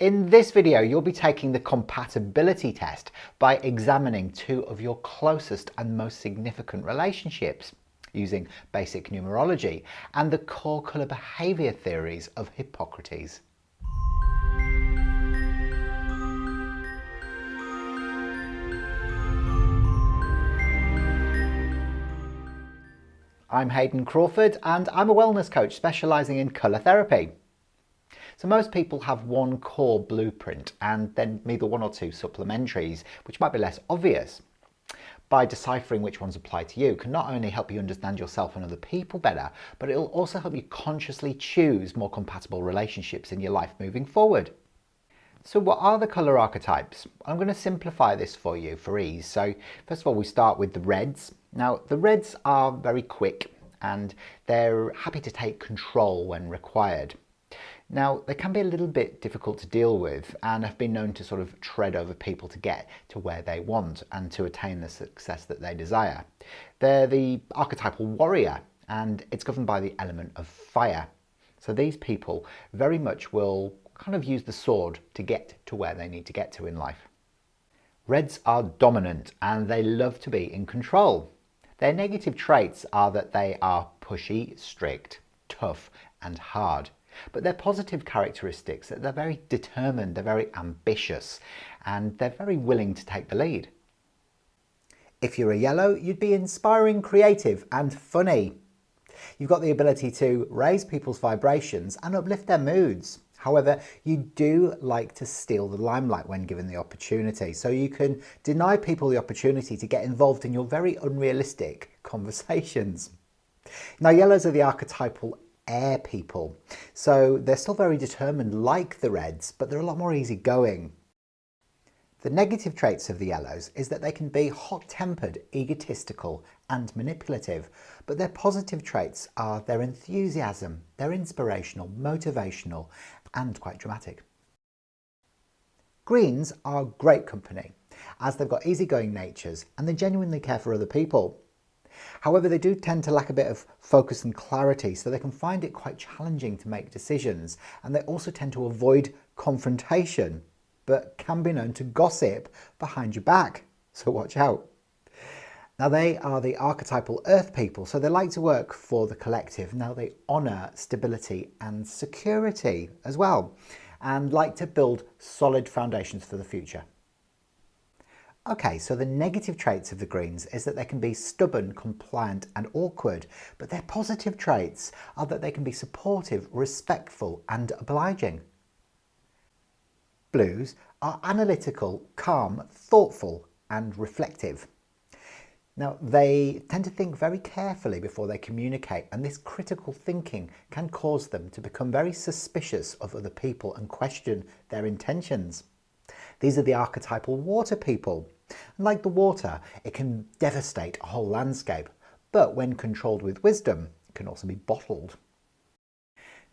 In this video, you'll be taking the compatibility test by examining two of your closest and most significant relationships using basic numerology and the core colour behaviour theories of Hippocrates. I'm Hayden Crawford and I'm a wellness coach specialising in colour therapy. So most people have one core blueprint and then maybe one or two supplementaries, which might be less obvious. By deciphering which ones apply to you can not only help you understand yourself and other people better, but it'll also help you consciously choose more compatible relationships in your life moving forward. So what are the colour archetypes? I'm going to simplify this for you for ease. So first of all, we start with the reds. Now the reds are very quick and they're happy to take control when required. Now, they can be a little bit difficult to deal with and have been known to sort of tread over people to get to where they want and to attain the success that they desire. They're the archetypal warrior and it's governed by the element of fire. So these people very much will kind of use the sword to get to where they need to get to in life. Reds are dominant and they love to be in control. Their negative traits are that they are pushy, strict, tough and hard. But their positive characteristics are they're very determined, they're very ambitious, and they're very willing to take the lead. If you're a yellow, you'd be inspiring, creative, and funny. You've got the ability to raise people's vibrations and uplift their moods. However, you do like to steal the limelight when given the opportunity, so you can deny people the opportunity to get involved in your very unrealistic conversations. Now, yellows are the archetypal air people, so they're still very determined like the reds, but they're a lot more easygoing. The negative traits of the yellows is that they can be hot-tempered, egotistical and manipulative, but their positive traits are their enthusiasm, they're inspirational, motivational and quite dramatic. Greens are great company as they've got easygoing natures and they genuinely care for other people. However, they do tend to lack a bit of focus and clarity, so they can find it quite challenging to make decisions, and they also tend to avoid confrontation, but can be known to gossip behind your back, so watch out. Now they are the archetypal earth people, so they like to work for the collective. Now they honour stability and security as well, and like to build solid foundations for the future. Okay, so the negative traits of the greens is that they can be stubborn, compliant and awkward, but their positive traits are that they can be supportive, respectful and obliging. Blues are analytical, calm, thoughtful and reflective. Now they tend to think very carefully before they communicate, and this critical thinking can cause them to become very suspicious of other people and question their intentions. These are the archetypal water people. And like the water, it can devastate a whole landscape, but when controlled with wisdom, it can also be bottled.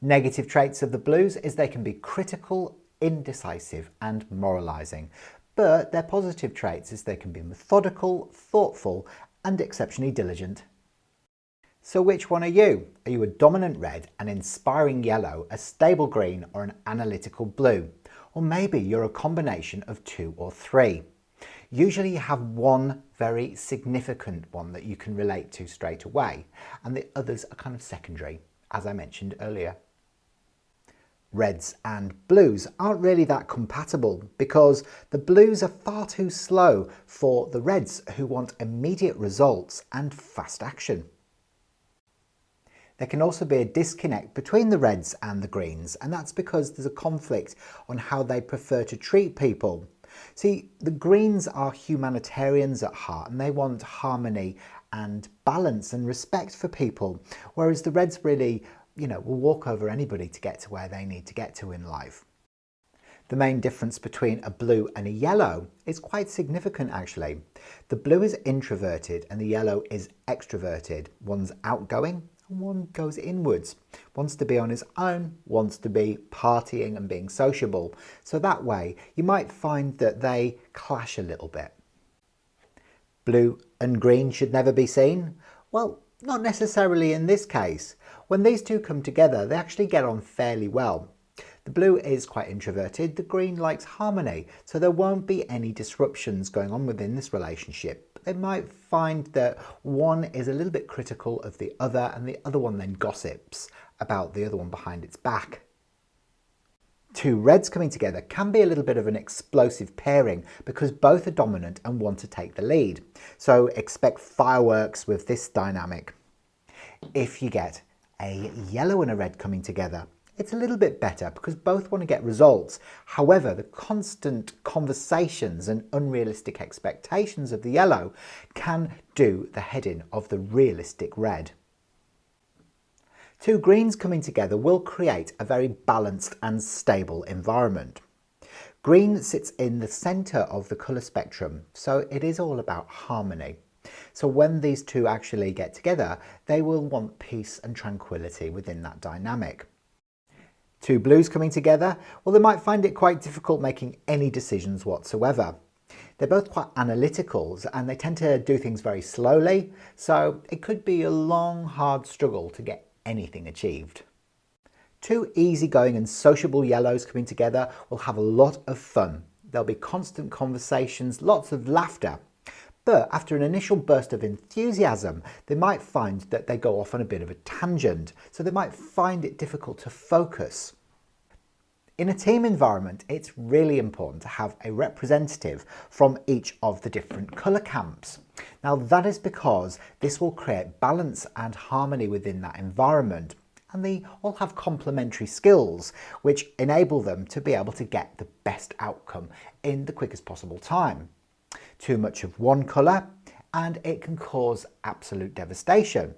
Negative traits of the blues is they can be critical, indecisive and moralising, but their positive traits is they can be methodical, thoughtful and exceptionally diligent. So which one are you? Are you a dominant red, an inspiring yellow, a stable green or an analytical blue? Or maybe you're a combination of two or three. Usually you have one very significant one that you can relate to straight away, and the others are kind of secondary, as I mentioned earlier. Reds and blues aren't really that compatible because the blues are far too slow for the reds who want immediate results and fast action. There can also be a disconnect between the reds and the greens, and that's because there's a conflict on how they prefer to treat people. See, the greens are humanitarians at heart and they want harmony and balance and respect for people, whereas the reds really, will walk over anybody to get to where they need to get to in life. The main difference between a blue and a yellow is quite significant actually. The blue is introverted and the yellow is extroverted. One's outgoing and one goes inwards, wants to be on his own, wants to be partying and being sociable. So that way you might find that they clash a little bit. Blue and green should never be seen? Well, not necessarily in this case. When these two come together, they actually get on fairly well. The blue is quite introverted, the green likes harmony, so there won't be any disruptions going on within this relationship. But they might find that one is a little bit critical of the other and the other one then gossips about the other one behind its back. Two reds coming together can be a little bit of an explosive pairing because both are dominant and want to take the lead. So expect fireworks with this dynamic. If you get a yellow and a red coming together, it's a little bit better because both want to get results. However, the constant conversations and unrealistic expectations of the yellow can do the head in of the realistic red. Two greens coming together will create a very balanced and stable environment. Green sits in the centre of the colour spectrum, so it is all about harmony. So when these two actually get together, they will want peace and tranquility within that dynamic. Two blues coming together, well, they might find it quite difficult making any decisions whatsoever. They're both quite analytical and they tend to do things very slowly, so it could be a long, hard struggle to get anything achieved. Two easygoing and sociable yellows coming together will have a lot of fun. There'll be constant conversations, lots of laughter. But after an initial burst of enthusiasm, they might find that they go off on a bit of a tangent, so they might find it difficult to focus. In a team environment, it's really important to have a representative from each of the different colour camps. Now that is because this will create balance and harmony within that environment, and they all have complementary skills which enable them to be able to get the best outcome in the quickest possible time. Too much of one colour and it can cause absolute devastation.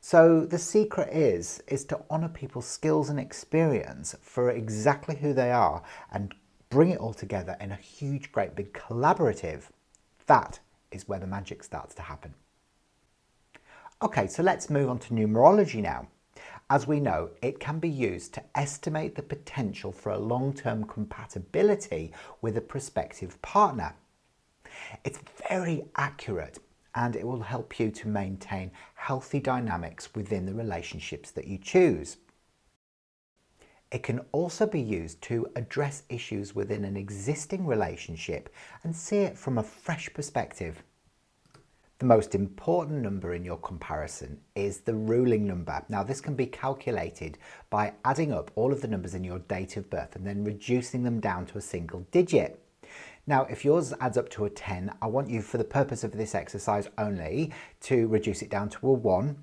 So the secret is to honour people's skills and experience for exactly who they are and bring it all together in a huge, great big collaborative. That is where the magic starts to happen. Okay, so let's move on to numerology now. As we know, it can be used to estimate the potential for a long-term compatibility with a prospective partner. It's very accurate and it will help you to maintain healthy dynamics within the relationships that you choose. It can also be used to address issues within an existing relationship and see it from a fresh perspective. The most important number in your comparison is the ruling number. Now this can be calculated by adding up all of the numbers in your date of birth and then reducing them down to a single digit. Now, if yours adds up to a 10, I want you, for the purpose of this exercise only, to reduce it down to a 1.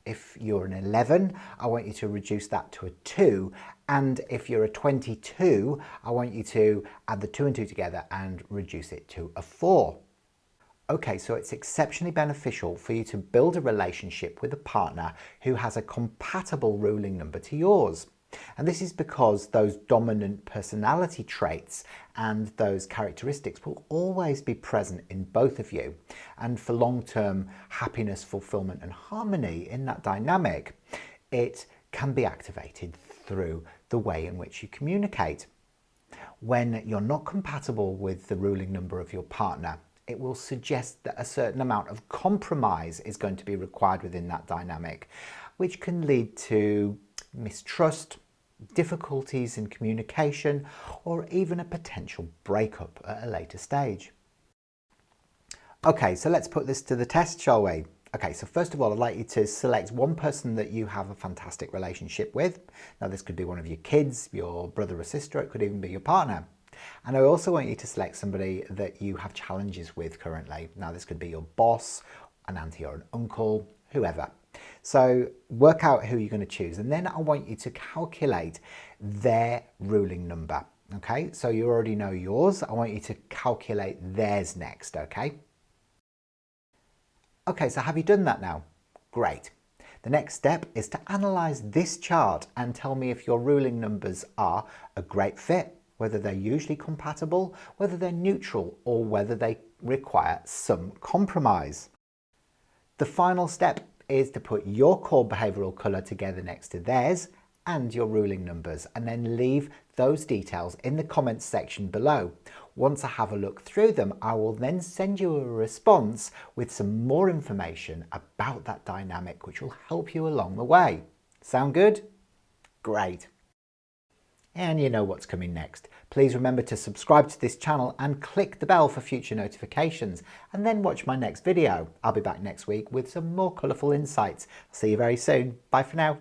If you're an 11, I want you to reduce that to a 2. And if you're a 22, I want you to add the 2 and 2 together and reduce it to a 4. Okay, so it's exceptionally beneficial for you to build a relationship with a partner who has a compatible ruling number to yours. And this is because those dominant personality traits and those characteristics will always be present in both of you. And for long-term happiness, fulfillment and harmony in that dynamic, it can be activated through the way in which you communicate. When you're not compatible with the ruling number of your partner, it will suggest that a certain amount of compromise is going to be required within that dynamic, which can lead to mistrust, difficulties in communication, or even a potential breakup at a later stage. Okay, so let's put this to the test, shall we? Okay, so first of all, I'd like you to select one person that you have a fantastic relationship with. Now, this could be one of your kids, your brother or sister, it could even be your partner. And I also want you to select somebody that you have challenges with currently. Now, this could be your boss, an auntie or an uncle, whoever. So work out who you're going to choose, and then I want you to calculate their ruling number. Okay, so you already know yours. I want you to calculate theirs next. Okay, so have you done that now? Great. The next step is to analyze this chart and tell me if your ruling numbers are a great fit, whether they're usually compatible, whether they're neutral, or whether they require some compromise. The final step is to put your core behavioural colour together next to theirs and your ruling numbers, and then leave those details in the comments section below. Once I have a look through them, I will then send you a response with some more information about that dynamic, which will help you along the way. Sound good? Great. and you know what's coming next. Please remember to subscribe to this channel and click the bell for future notifications, and then watch my next video. I'll be back next week with some more colourful insights. See you very soon. Bye for now.